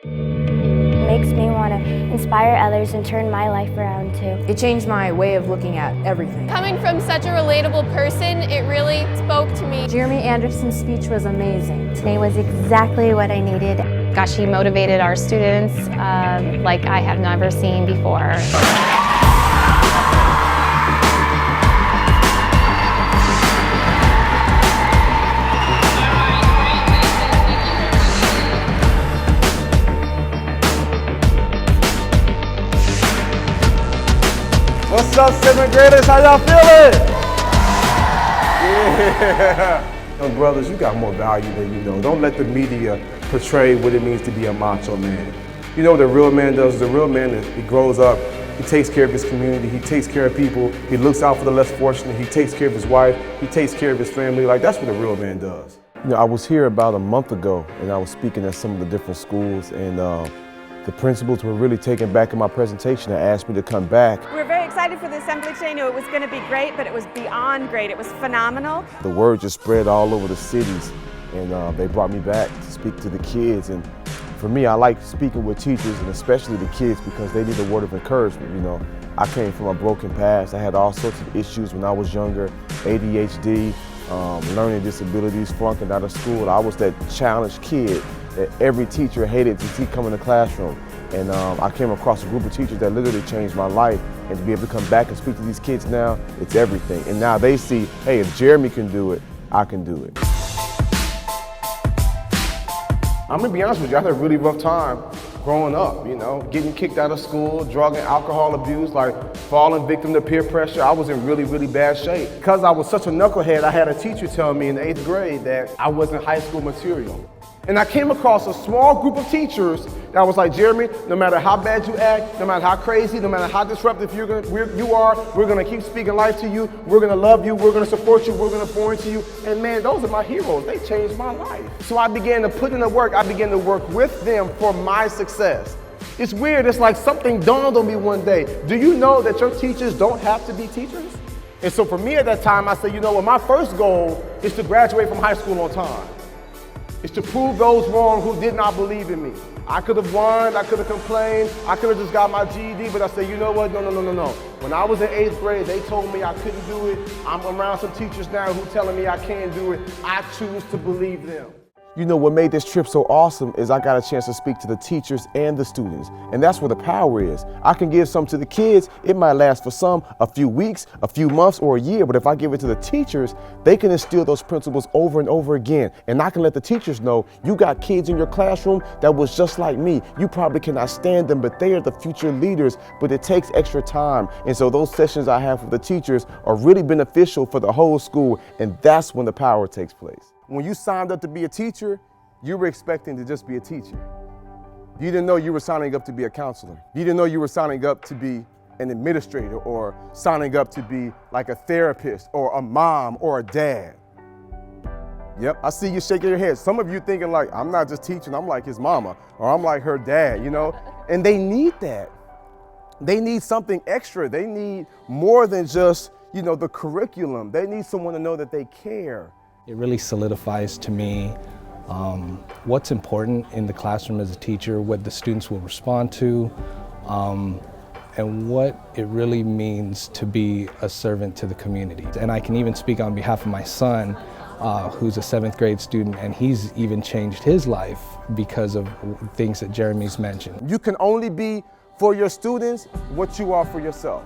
It makes me want to inspire others and turn my life around too. It changed my way of looking at everything. Coming from such a relatable person, it really spoke to me. Jeremy Anderson's speech was amazing. Today was exactly what I needed. Gosh, he motivated our students like I have never seen before. What's up, 7th graders? How y'all feeling? Yeah. Young brothers, you got more value than you know. Don't let the media portray what it means to be a macho man. You know what a real man does? The real man, he grows up, he takes care of his community, he takes care of people, he looks out for the less fortunate, he takes care of his wife, he takes care of his family. Like, that's what a real man does. You know, I was here about a month ago, and I was speaking at some of the different schools, and the principals were really taken back in my presentation and asked me to come back. We're very excited for the assembly today. Knew it was going to be great, but it was beyond great. It was phenomenal. The word just spread all over the cities, and they brought me back to speak to the kids. And for me, I like speaking with teachers, and especially the kids, because they need a word of encouragement. You know, I came from a broken past. I had all sorts of issues when I was younger, ADHD, learning disabilities, flunking out of school. I was that challenged kid that every teacher hated to see come in the classroom. And I came across a group of teachers that literally changed my life. And to be able to come back and speak to these kids now, it's everything. And now they see, hey, if Jeremy can do it, I can do it. I'm gonna be honest with you, I had a really rough time growing up, you know, getting kicked out of school, drug and alcohol abuse, like falling victim to peer pressure. I was in really, really bad shape. Because I was such a knucklehead, I had a teacher tell me in the 8th grade that I wasn't high school material. And I came across a small group of teachers that was like, Jeremy, no matter how bad you act, no matter how crazy, no matter how disruptive you are, we're gonna keep speaking life to you, we're gonna love you, we're gonna support you, we're gonna pour into you. And man, those are my heroes. They changed my life. So I began to put in the work. I began to work with them for my success. It's weird. It's like something dawned on me one day. Do you know that your teachers don't have to be teachers? And so for me at that time, I said, you know what, my first goal is to graduate from high school on time. It's to prove those wrong who did not believe in me. I could have whined, I could have complained, I could have just got my GED, but I said, you know what, no. When I was in 8th grade, they told me I couldn't do it. I'm around some teachers now who telling me I can do it. I choose to believe them. You know what made this trip so awesome is I got a chance to speak to the teachers and the students. And that's where the power is. I can give some to the kids. It might last for some a few weeks, a few months, or a year. But if I give it to the teachers, they can instill those principles over and over again. And I can let the teachers know, you got kids in your classroom that was just like me. You probably cannot stand them, but they are the future leaders. But it takes extra time. And so those sessions I have with the teachers are really beneficial for the whole school. And that's when the power takes place. When you signed up to be a teacher, you were expecting to just be a teacher. You didn't know you were signing up to be a counselor. You didn't know you were signing up to be an administrator or signing up to be like a therapist or a mom or a dad. Yep, I see you shaking your head. Some of you thinking like, I'm not just teaching, I'm like his mama or I'm like her dad, you know? And they need that. They need something extra. They need more than just, you know, the curriculum. They need someone to know that they care. It really solidifies to me what's important in the classroom as a teacher, what the students will respond to, and what it really means to be a servant to the community. And I can even speak on behalf of my son, who's a 7th grade student, and he's even changed his life because of things that Jeremy's mentioned. You can only be for your students what you are for yourself.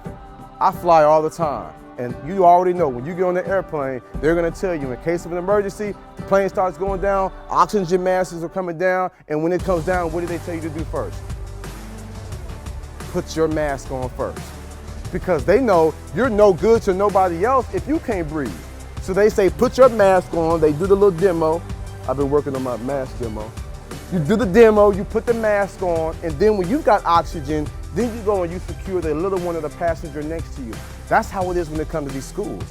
I fly all the time. And you already know, when you get on the airplane, they're gonna tell you in case of an emergency, the plane starts going down, oxygen masks are coming down, and when it comes down, what do they tell you to do first? Put your mask on first. Because they know you're no good to nobody else if you can't breathe. So they say, put your mask on, they do the little demo. I've been working on my mask demo. You do the demo, you put the mask on, and then when you've got oxygen, then you go and you secure the little one of the passenger next to you. That's how it is when it comes to these schools.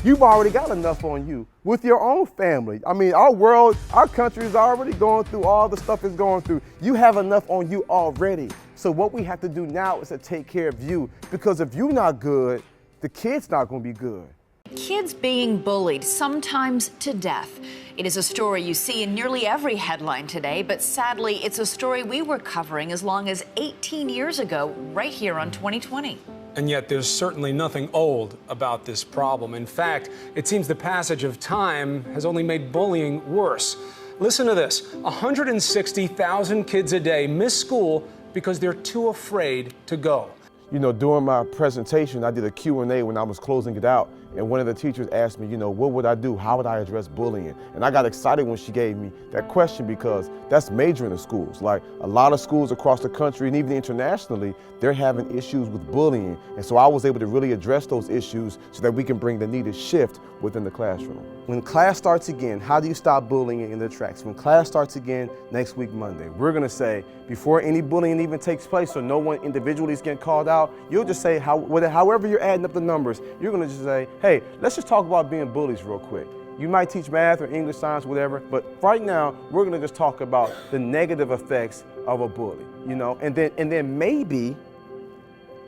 You've already got enough on you with your own family. I mean, our world, our country is already going through all the stuff it's going through. You have enough on you already. So what we have to do now is to take care of you, because if you're not good, the kid's not gonna be good. Kids being bullied, sometimes to death. It is a story you see in nearly every headline today, but sadly, it's a story we were covering as long as 18 years ago, right here on 2020. And yet there's certainly nothing old about this problem. In fact, it seems the passage of time has only made bullying worse. Listen to this, 160,000 kids a day miss school because they're too afraid to go. You know, during my presentation, I did a Q&A when I was closing it out, and one of the teachers asked me, you know, what would I do? How would I address bullying? And I got excited when she gave me that question because that's major in the schools. Like a lot of schools across the country and even internationally, they're having issues with bullying. And so I was able to really address those issues so that we can bring the needed shift within the classroom. When class starts again, how do you stop bullying in the tracks? When class starts again next week, Monday, we're gonna say, before any bullying even takes place, so no one individually is getting called out, you'll just say, however you're adding up the numbers, you're gonna just say, hey, let's just talk about being bullies real quick. You might teach math or English, science, whatever, but right now, we're gonna just talk about the negative effects of a bully, you know? And then maybe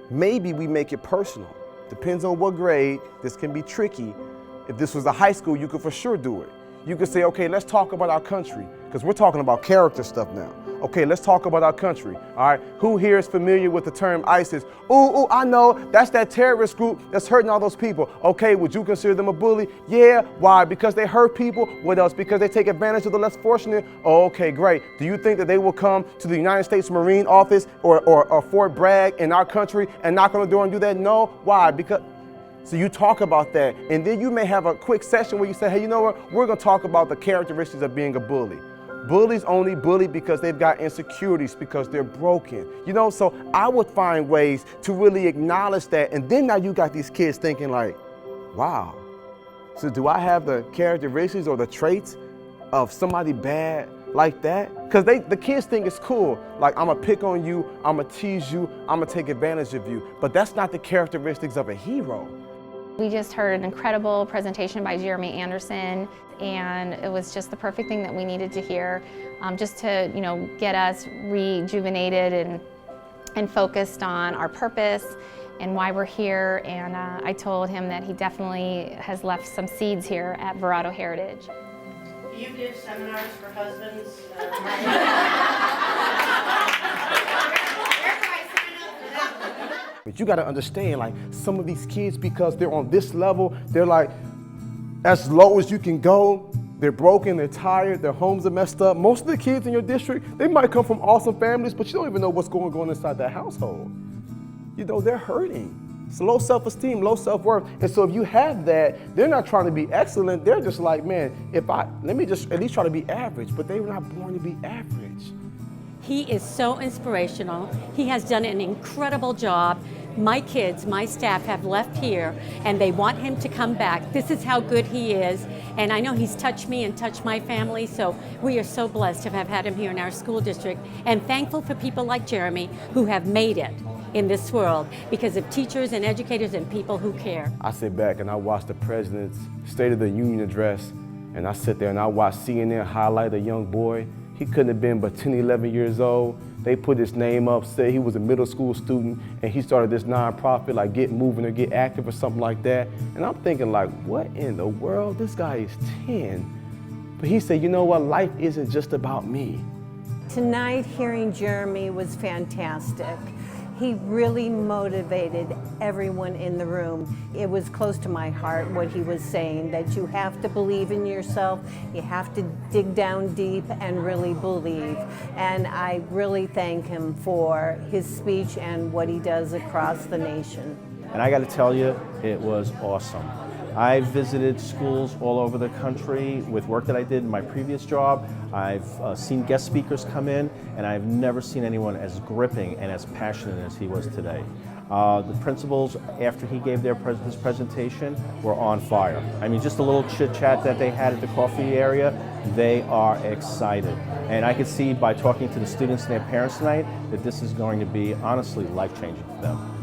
we make it personal. Depends on what grade. This can be tricky. If this was a high school, you could for sure do it. You could say, okay, let's talk about our country, because we're talking about character stuff now. Okay, let's talk about our country, all right? Who here is familiar with the term ISIS? Ooh, I know, that's that terrorist group that's hurting all those people. Okay, would you consider them a bully? Yeah, why? Because they hurt people? What else? Because they take advantage of the less fortunate? Oh, okay, great. Do you think that they will come to the United States Marine Office or Fort Bragg in our country and knock on the door and do that? No, why? Because so you talk about that, and then you may have a quick session where you say, hey, you know what? We're gonna talk about the characteristics of being a bully. Bullies only bully because they've got insecurities, because they're broken. You know, so I would find ways to really acknowledge that, and then now you got these kids thinking like, wow, so do I have the characteristics or the traits of somebody bad like that? Because the kids think it's cool. Like, I'm gonna pick on you, I'm gonna tease you, I'm gonna take advantage of you. But that's not the characteristics of a hero. We just heard an incredible presentation by Jeremy Anderson, and it was just the perfect thing that we needed to hear, just to, you know, get us rejuvenated and focused on our purpose and why we're here. And I told him that he definitely has left some seeds here at Verado Heritage. Do you give seminars for husbands? But you got to understand, like, some of these kids, because they're on this level, they're like, as low as you can go. They're broken, they're tired, their homes are messed up. Most of the kids in your district, they might come from awesome families, but you don't even know what's going on inside that household. You know, they're hurting. It's low self-esteem, low self-worth. And so if you have that, they're not trying to be excellent. They're just like, man, let me just at least try to be average, but they were not born to be average. He is so inspirational. He has done an incredible job. My kids, my staff have left here and they want him to come back. This is how good he is. And I know he's touched me and touched my family, so we are so blessed to have had him here in our school district, and thankful for people like Jeremy who have made it in this world because of teachers and educators and people who care. I sit back and I watch the president's State of the Union address, and I sit there and I watch CNN highlight a young boy. He couldn't have been but 10, 11 years old. They put his name up, said he was a middle school student, and he started this nonprofit like Get Moving or Get Active or something like that. And I'm thinking like, what in the world? This guy is 10. But he said, you know what? Life isn't just about me. Tonight, hearing Jeremy was fantastic. He really motivated everyone in the room. It was close to my heart what he was saying, that you have to believe in yourself, you have to dig down deep and really believe. And I really thank him for his speech and what he does across the nation. And I got to tell you, it was awesome. I've visited schools all over the country with work that I did in my previous job. I've seen guest speakers come in, and I've never seen anyone as gripping and as passionate as he was today. The principals, after he gave his presentation, were on fire. I mean, just a little chit-chat that they had at the coffee area, they are excited. And I could see by talking to the students and their parents tonight that this is going to be, honestly, life-changing for them.